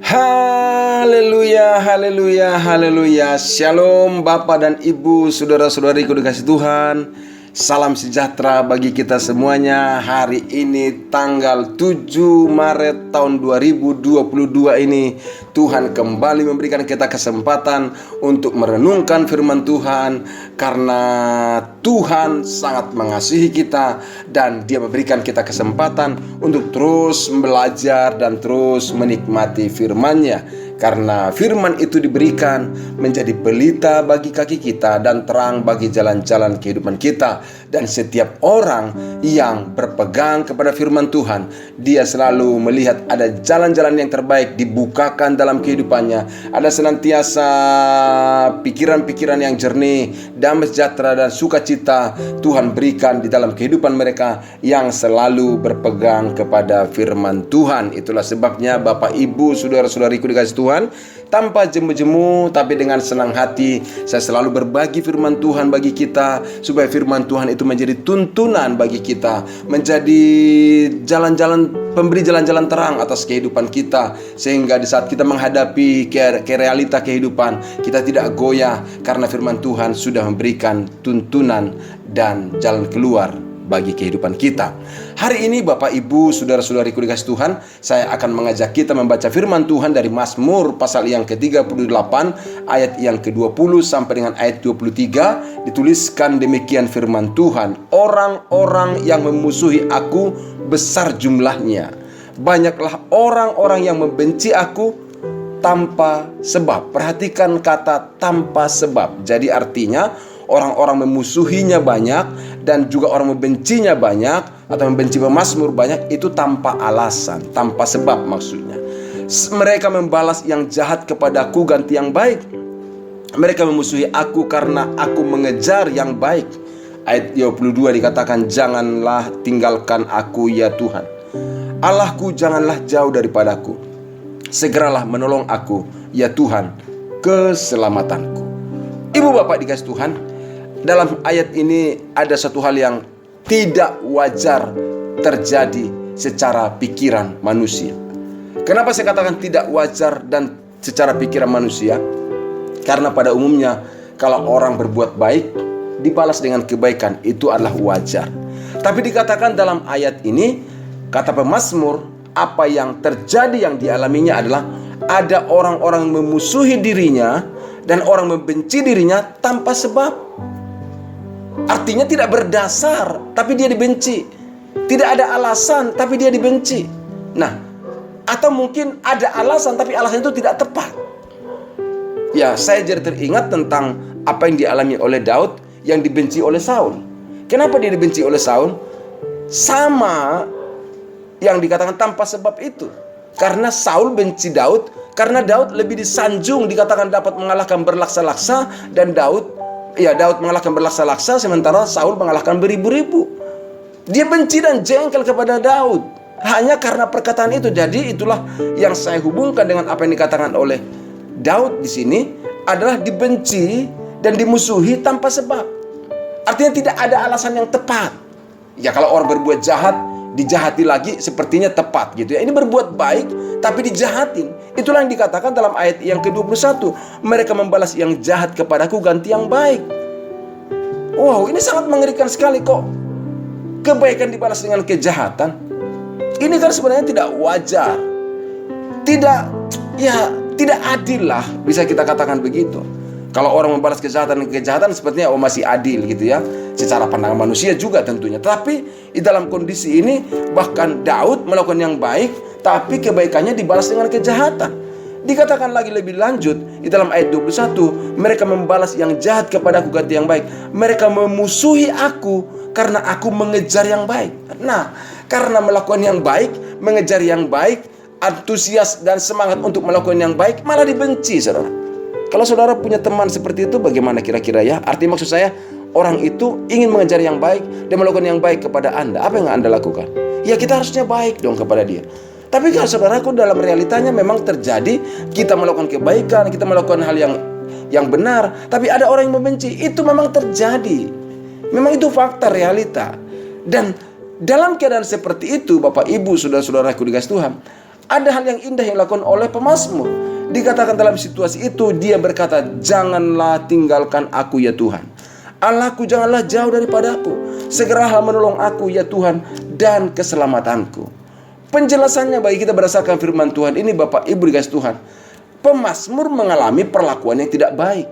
Haleluya, haleluya, haleluya. Shalom Bapak dan Ibu, saudara-saudariku dikasih Tuhan. Salam sejahtera bagi kita semuanya. Hari ini tanggal 7 Maret tahun 2022 ini, Tuhan kembali memberikan kita kesempatan untuk merenungkan firman Tuhan. Karena Tuhan sangat mengasihi kita dan Dia memberikan kita kesempatan untuk terus belajar dan terus menikmati firman-Nya. Karena firman itu diberikan menjadi pelita bagi kaki kita dan terang bagi jalan-jalan kehidupan kita. Dan setiap orang yang berpegang kepada firman Tuhan, dia selalu melihat ada jalan-jalan yang terbaik dibukakan dalam kehidupannya. Ada senantiasa pikiran-pikiran yang jernih, damai sejahtera dan sukacita Tuhan berikan di dalam kehidupan mereka yang selalu berpegang kepada firman Tuhan. Itulah sebabnya Bapak Ibu, saudara-saudariku dikasih Tuhan, tanpa jemu-jemu tapi dengan senang hati saya selalu berbagi firman Tuhan bagi kita, supaya firman Tuhan itu menjadi tuntunan bagi kita, menjadi pemberi jalan-jalan terang atas kehidupan kita, sehingga di saat kita menghadapi ke realita kehidupan, kita tidak goyah karena firman Tuhan sudah memberikan tuntunan dan jalan keluar bagi kehidupan kita. Hari ini Bapak Ibu, saudara-saudariku dikasih Tuhan, saya akan mengajak kita membaca firman Tuhan dari Mazmur pasal yang ke-38 ayat yang ke-20 sampai dengan ayat 23. Dituliskan demikian firman Tuhan: orang-orang yang memusuhi aku besar jumlahnya, banyaklah orang-orang yang membenci aku tanpa sebab. Perhatikan kata tanpa sebab. Jadi artinya orang-orang memusuhinya banyak dan juga orang membencinya banyak atau membenci pemazmur banyak, itu tanpa alasan, tanpa sebab maksudnya. Mereka membalas yang jahat kepadaku ganti yang baik. Mereka memusuhi aku karena aku mengejar yang baik. Ayat 22 dikatakan, janganlah tinggalkan aku ya Tuhan. Allahku, janganlah jauh daripadaku. Segeralah menolong aku ya Tuhan, keselamatanku. Ibu bapak dikasih Tuhan, dalam ayat ini ada satu hal yang tidak wajar terjadi secara pikiran manusia. Kenapa saya katakan tidak wajar dan secara pikiran manusia? Karena pada umumnya kalau orang berbuat baik dibalas dengan kebaikan, itu adalah wajar. Tapi dikatakan dalam ayat ini, kata pemazmur, apa yang terjadi yang dialaminya adalah ada orang-orang memusuhi dirinya dan orang membenci dirinya tanpa sebab. Artinya tidak berdasar, tapi dia dibenci. Tidak ada alasan, tapi dia dibenci. Nah, atau mungkin ada alasan, tapi alasan itu tidak tepat. Ya, saya jadi teringat tentang apa yang dialami oleh Daud yang dibenci oleh Saul. Kenapa dia dibenci oleh Saul? Sama yang dikatakan tanpa sebab itu. Karena Saul benci Daud, karena Daud lebih disanjung, dikatakan dapat mengalahkan berlaksa-laksa, dan Daud mengalahkan berlaksa-laksa, sementara Saul mengalahkan beribu-ribu. Dia benci dan jengkel kepada Daud hanya karena perkataan itu. Jadi itulah yang saya hubungkan dengan apa yang dikatakan oleh Daud di sini, adalah dibenci dan dimusuhi tanpa sebab. Artinya tidak ada alasan yang tepat. Ya, kalau orang berbuat jahat dijahati lagi sepertinya tepat gitu ya. Ini berbuat baik tapi dijahatin. Itulah yang dikatakan dalam ayat yang ke-21. Mereka membalas yang jahat kepadaku ganti yang baik. Wow, ini sangat mengerikan sekali kok. Kebaikan dibalas dengan kejahatan. Ini kan sebenarnya tidak wajar. Tidak adil lah, bisa kita katakan begitu. Kalau orang membalas kejahatan dengan kejahatan, sepertinya masih adil gitu ya, secara pandangan manusia juga tentunya. Tapi di dalam kondisi ini, bahkan Daud melakukan yang baik, tapi kebaikannya dibalas dengan kejahatan. Dikatakan lagi lebih lanjut di dalam ayat 21, mereka membalas yang jahat kepadaku ganti yang baik. Mereka memusuhi aku karena aku mengejar yang baik. Nah, karena melakukan yang baik, mengejar yang baik, antusias dan semangat untuk melakukan yang baik, malah dibenci, saudara. Kalau saudara punya teman seperti itu, bagaimana kira-kira ya? Arti maksud saya, orang itu ingin mengejar yang baik dan melakukan yang baik kepada Anda. Apa yang Anda lakukan? Ya, kita harusnya baik dong kepada dia. Tapi kalau saudaraku, dalam realitanya memang terjadi, kita melakukan kebaikan, kita melakukan hal yang benar, tapi ada orang yang membenci. Itu memang terjadi. Memang itu fakta realita. Dan dalam keadaan seperti itu, Bapak Ibu, saudara-saudaraku dikasih Tuhan, Ada hal yang indah yang dilakukan oleh pemazmur. Dikatakan dalam situasi itu dia berkata, janganlah tinggalkan aku ya Tuhan. Allahku, janganlah jauh daripadaku. Segeralah menolong aku ya Tuhan dan keselamatanku. Penjelasannya bagi kita berdasarkan firman Tuhan ini, Bapak Ibu dikasih Tuhan, pemazmur mengalami perlakuan yang tidak baik.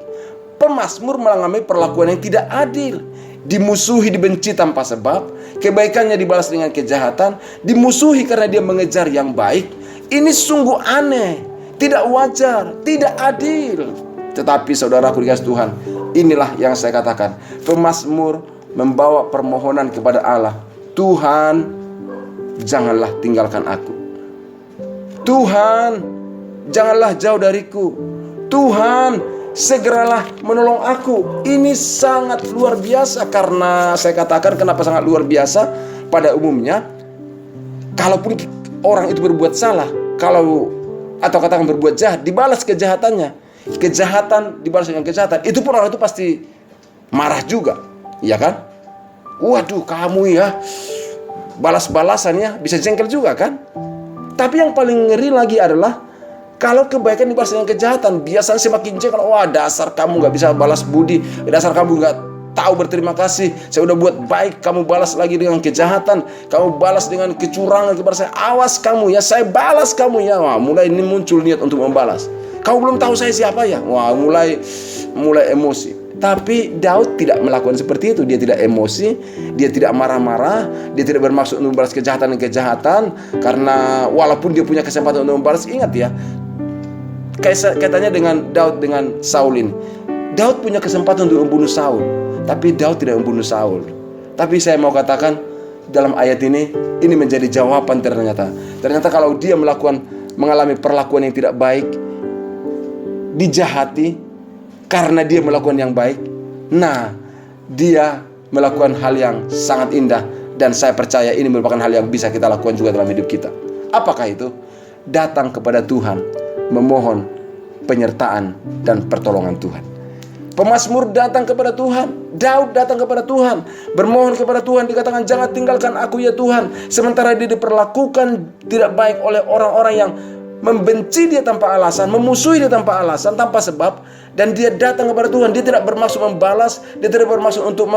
Pemazmur mengalami perlakuan yang tidak adil. Dimusuhi, dibenci tanpa sebab. Kebaikannya dibalas dengan kejahatan. Dimusuhi karena dia mengejar yang baik. Ini sungguh aneh, tidak wajar, tidak adil. Tetapi saudaraku dikasih Tuhan, inilah yang saya katakan. Pemazmur membawa permohonan kepada Allah. Tuhan, janganlah tinggalkan aku. Tuhan, janganlah jauh dariku. Tuhan, segeralah menolong aku. Ini sangat luar biasa. Karena saya katakan kenapa sangat luar biasa. Pada umumnya, kalaupun orang itu berbuat salah, atau katakan berbuat jahat, dibalas kejahatannya. Kejahatan dibalas dengan kejahatan. Itu pun orang itu pasti marah juga, iya kan? Waduh, kamu ya, balas-balasannya bisa jengkel juga kan? Tapi yang paling ngeri lagi adalah kalau kebaikan dibalas dengan kejahatan, biasanya semakin jengkel. Wah, dasar kamu gak bisa balas budi, dasar kamu gak tahu berterima kasih. Saya udah buat baik, kamu balas lagi dengan kejahatan. Kamu balas dengan kecurangan kepada saya. Awas kamu ya, saya balas kamu ya. Wah, mulai ini muncul niat untuk membalas. Kamu belum tahu saya siapa ya. Wah, mulai emosi. Tapi Daud tidak melakukan seperti itu. Dia tidak emosi, dia tidak marah-marah, dia tidak bermaksud untuk membalas kejahatan dengan kejahatan. Karena walaupun dia punya kesempatan untuk membalas, ingat ya, kaitannya dengan Daud dengan Saul ini. Daud punya kesempatan untuk membunuh Saul, tapi Daud tidak membunuh Saul. Tapi saya mau katakan dalam ayat ini menjadi jawaban ternyata. Ternyata kalau dia mengalami perlakuan yang tidak baik, dijahati karena dia melakukan yang baik, nah dia melakukan hal yang sangat indah. Dan saya percaya ini merupakan hal yang bisa kita lakukan juga dalam hidup kita. Apakah itu? Datang kepada Tuhan, memohon penyertaan dan pertolongan Tuhan. Pemazmur datang kepada Tuhan, Daud datang kepada Tuhan, bermohon kepada Tuhan, dikatakan jangan tinggalkan aku ya Tuhan. Sementara dia diperlakukan tidak baik oleh orang-orang yang membenci dia tanpa alasan, memusuhi dia tanpa alasan, tanpa sebab. Dan dia datang kepada Tuhan, dia tidak bermaksud membalas, dia tidak bermaksud untuk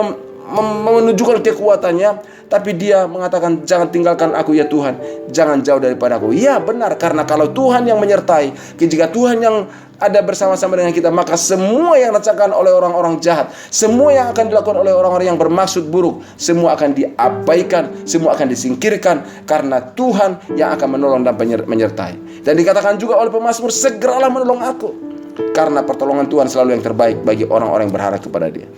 menunjukkan kekuatannya, tapi dia mengatakan jangan tinggalkan aku ya Tuhan, jangan jauh daripadaku. Ya benar, karena kalau Tuhan yang menyertai, jika Tuhan yang ada bersama-sama dengan kita, maka semua yang dirasakan oleh orang-orang jahat, semua yang akan dilakukan oleh orang-orang yang bermaksud buruk, semua akan diabaikan, semua akan disingkirkan, karena Tuhan yang akan menolong dan menyertai. Dan dikatakan juga oleh pemazmur, segeralah menolong aku, karena pertolongan Tuhan selalu yang terbaik bagi orang-orang yang berharap kepada Dia.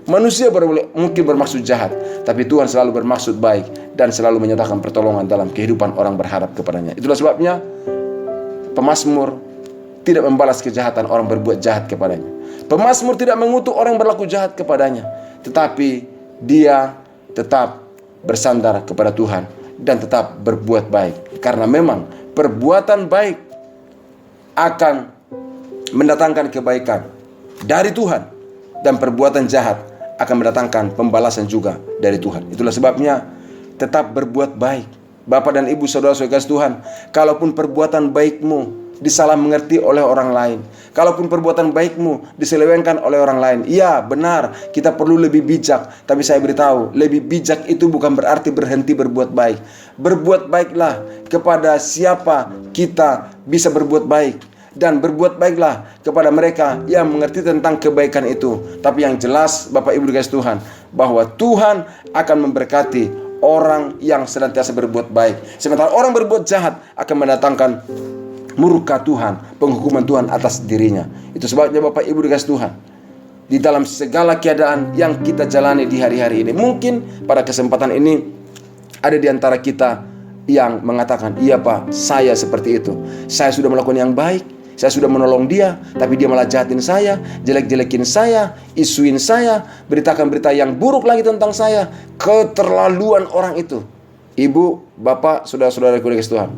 Manusia mungkin bermaksud jahat, tapi Tuhan selalu bermaksud baik dan selalu menyatakan pertolongan dalam kehidupan orang berharap kepadanya. Itulah sebabnya pemazmur tidak membalas kejahatan orang berbuat jahat kepadanya. Pemazmur tidak mengutuk orang yang berlaku jahat kepadanya, tetapi dia tetap bersandar kepada Tuhan dan tetap berbuat baik. Karena memang perbuatan baik akan mendatangkan kebaikan dari Tuhan, dan perbuatan jahat akan mendatangkan pembalasan juga dari Tuhan. Itulah sebabnya tetap berbuat baik. Bapak dan Ibu, saudara-saudara Tuhan, kalaupun perbuatan baikmu disalah mengerti oleh orang lain, kalaupun perbuatan baikmu diselewengkan oleh orang lain, ya benar, kita perlu lebih bijak. Tapi saya beritahu, lebih bijak itu bukan berarti berhenti berbuat baik. Berbuat baiklah kepada siapa kita bisa berbuat baik, dan berbuat baiklah kepada mereka yang mengerti tentang kebaikan itu. Tapi yang jelas Bapak Ibu dikasih Tuhan, bahwa Tuhan akan memberkati orang yang senantiasa berbuat baik, sementara orang berbuat jahat akan mendatangkan murka Tuhan, penghukuman Tuhan atas dirinya. Itu sebabnya Bapak Ibu dikasih Tuhan, di dalam segala keadaan yang kita jalani di hari-hari ini, mungkin pada kesempatan ini ada di antara kita yang mengatakan, iya Pak, saya seperti itu, saya sudah melakukan yang baik, saya sudah menolong dia, tapi dia malah jahatin saya, jelek-jelekin saya, isuin saya, beritakan berita yang buruk lagi tentang saya. Keterlaluan orang itu. Ibu, bapak, saudara-saudaraku dikasih Tuhan,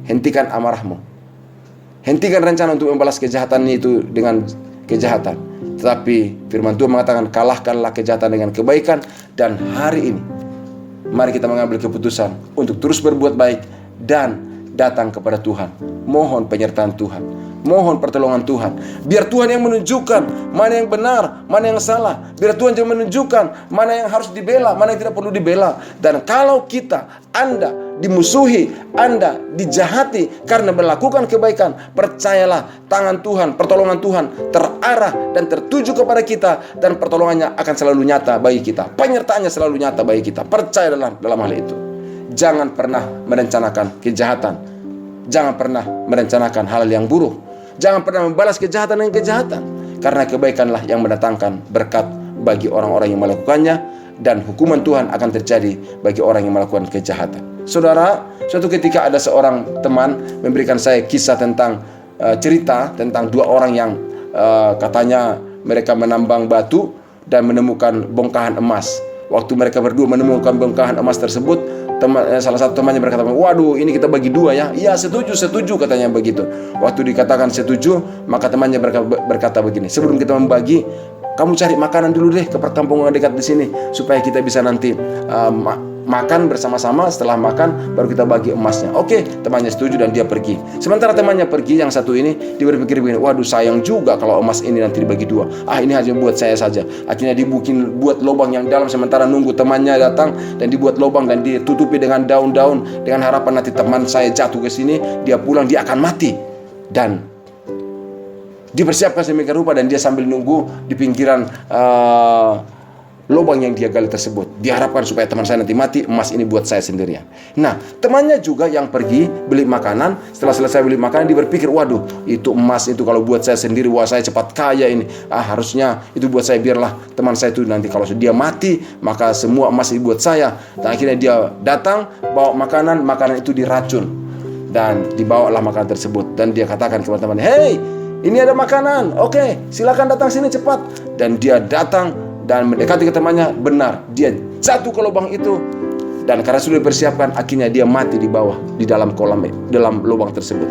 hentikan amarahmu, hentikan rencana untuk membalas kejahatan itu dengan kejahatan. Tetapi firman Tuhan mengatakan, kalahkanlah kejahatan dengan kebaikan. Dan hari ini mari kita mengambil keputusan untuk terus berbuat baik dan datang kepada Tuhan. Mohon penyertaan Tuhan, mohon pertolongan Tuhan. Biar Tuhan yang menunjukkan mana yang benar, mana yang salah. Biar Tuhan yang menunjukkan mana yang harus dibela, mana yang tidak perlu dibela. Dan kalau Anda dimusuhi, Anda dijahati karena melakukan kebaikan, percayalah tangan Tuhan, pertolongan Tuhan terarah dan tertuju kepada kita, dan pertolongannya akan selalu nyata bagi kita. Penyertaannya selalu nyata bagi kita. Percaya dalam hal itu. Jangan pernah merencanakan kejahatan. Jangan pernah merencanakan hal yang buruk. Jangan pernah membalas kejahatan dengan kejahatan. Karena kebaikanlah yang mendatangkan berkat bagi orang-orang yang melakukannya, dan hukuman Tuhan akan terjadi bagi orang yang melakukan kejahatan. Saudara, suatu ketika ada seorang teman memberikan saya kisah tentang cerita tentang dua orang yang katanya mereka menambang batu dan menemukan bongkahan emas. Waktu mereka berdua menemukan bongkahan emas tersebut, salah satu temannya berkata, waduh, ini kita bagi dua ya. Iya, setuju katanya begitu. Waktu dikatakan setuju, maka temannya berkata begini, sebelum kita membagi, kamu cari makanan dulu deh ke perkampungan dekat di sini, supaya kita bisa nanti makan bersama-sama. Setelah makan baru kita bagi emasnya. Oke, temannya setuju dan dia pergi. Sementara temannya pergi, yang satu ini dia berpikir begini, waduh, sayang juga kalau emas ini nanti dibagi dua. Ini hanya buat saya saja. Akhirnya buat lubang yang dalam, sementara nunggu temannya datang, dan dibuat lubang dan ditutupi dengan daun-daun, dengan harapan nanti teman saya jatuh ke sini, dia pulang, dia akan mati. Dan dipersiapkan sedemikian rupa, dan dia sambil nunggu di pinggiran lubang yang dia gali tersebut. Diharapkan supaya teman saya nanti mati, emas ini buat saya sendirian. Nah, temannya juga yang pergi beli makanan, setelah selesai beli makanan, dia berpikir, waduh, itu emas itu kalau buat saya sendiri, wah, saya cepat kaya ini. Harusnya itu buat saya, biarlah teman saya itu nanti kalau dia mati, maka semua emas itu buat saya. Dan akhirnya dia datang, bawa makanan itu diracun, dan dibawalah makanan tersebut. Dan dia katakan kepada temannya, hei, ini ada makanan, oke, silakan datang sini cepat. Dan dia datang dan mendekati ke temannya, benar, dia jatuh ke lubang itu, dan karena sudah dipersiapkan, akhirnya dia mati di bawah, di dalam dalam lubang tersebut.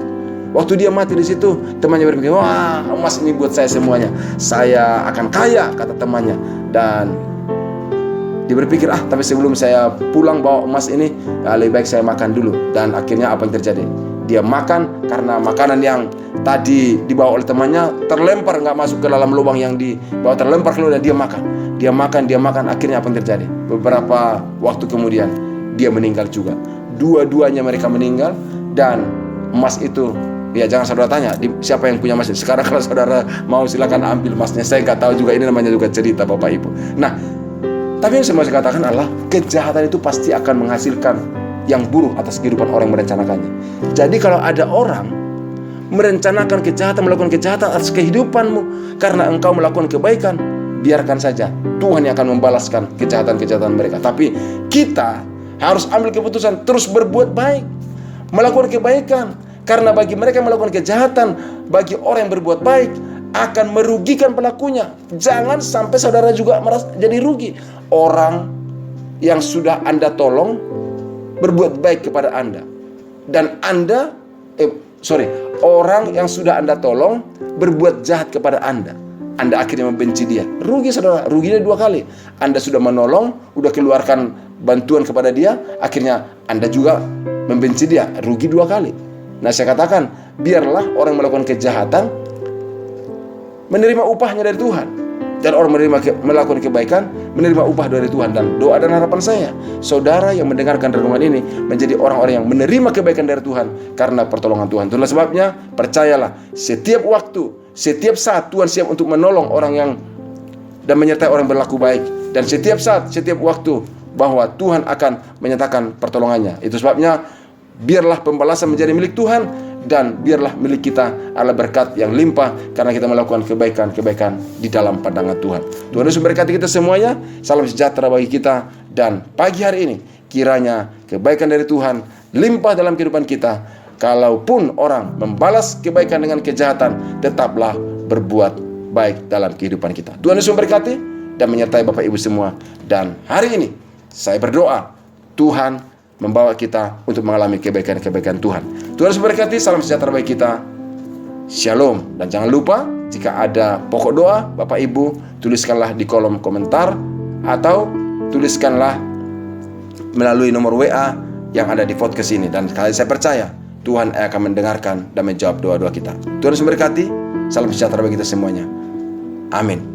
Waktu dia mati di situ, temannya berpikir, wah, emas ini buat saya semuanya, saya akan kaya, kata temannya. Dan dia berpikir, tapi sebelum saya pulang bawa emas ini, lebih baik saya makan dulu. Dan akhirnya apa yang terjadi? Dia makan, karena makanan yang tadi dibawa oleh temannya terlempar, nggak masuk ke dalam lubang yang dibawa, terlempar keluar, dan dia makan. Akhirnya apa yang terjadi? Beberapa waktu kemudian dia meninggal juga. Dua-duanya mereka meninggal, dan emas itu, ya jangan saudara tanya siapa yang punya emas. Sekarang kalau saudara mau silakan ambil emasnya. Saya nggak tahu juga, ini namanya juga cerita Bapak Ibu. Nah, tapi yang saya mau katakan adalah kejahatan itu pasti akan menghasilkan yang buruk atas kehidupan orang yang merencanakannya. Jadi kalau ada orang merencanakan kejahatan, melakukan kejahatan atas kehidupanmu karena engkau melakukan kebaikan, biarkan saja, Tuhan yang akan membalaskan kejahatan-kejahatan mereka. Tapi kita harus ambil keputusan terus berbuat baik, melakukan kebaikan. Karena bagi mereka yang melakukan kejahatan, bagi orang yang berbuat baik akan merugikan pelakunya. Jangan sampai saudara juga merasa jadi rugi. Orang yang sudah Anda tolong berbuat baik kepada Anda, dan orang yang sudah Anda tolong berbuat jahat kepada Anda akhirnya membenci dia. Rugi saudara, ruginya dua kali. Anda sudah menolong, sudah keluarkan bantuan kepada dia, akhirnya Anda juga membenci dia. Rugi dua kali. Nah, saya katakan, biarlah orang melakukan kejahatan menerima upahnya dari Tuhan, dan orang melakukan kebaikan menerima upah dari Tuhan. Dan doa dan harapan saya, saudara yang mendengarkan renungan ini menjadi orang-orang yang menerima kebaikan dari Tuhan karena pertolongan Tuhan. Itulah sebabnya, percayalah, setiap waktu, setiap saat Tuhan siap untuk menolong orang yang dan menyertai orang berlaku baik. Dan setiap saat, setiap waktu, bahwa Tuhan akan menyatakan pertolongannya. Itu sebabnya, biarlah pembalasan menjadi milik Tuhan, dan biarlah milik kita adalah berkat yang limpah karena kita melakukan kebaikan-kebaikan di dalam pandangan Tuhan. Tuhan Yesus memberkati kita semuanya. Salam sejahtera bagi kita. Dan pagi hari ini, kiranya kebaikan dari Tuhan limpah dalam kehidupan kita. Kalaupun orang membalas kebaikan dengan kejahatan, tetaplah berbuat baik dalam kehidupan kita. Tuhan Yesus memberkati dan menyertai Bapak Ibu semua. Dan hari ini saya berdoa, Tuhan membawa kita untuk mengalami kebaikan-kebaikan Tuhan. Tuhan memberkati, salam sejahtera bagi kita. Shalom. Dan jangan lupa, jika ada pokok doa, Bapak Ibu, tuliskanlah di kolom komentar, atau tuliskanlah melalui nomor WA yang ada di podcast ini. Dan saya percaya Tuhan akan mendengarkan dan menjawab doa-doa kita. Tuhan Yesus memberkati. Salam sejahtera bagi kita semuanya. Amin.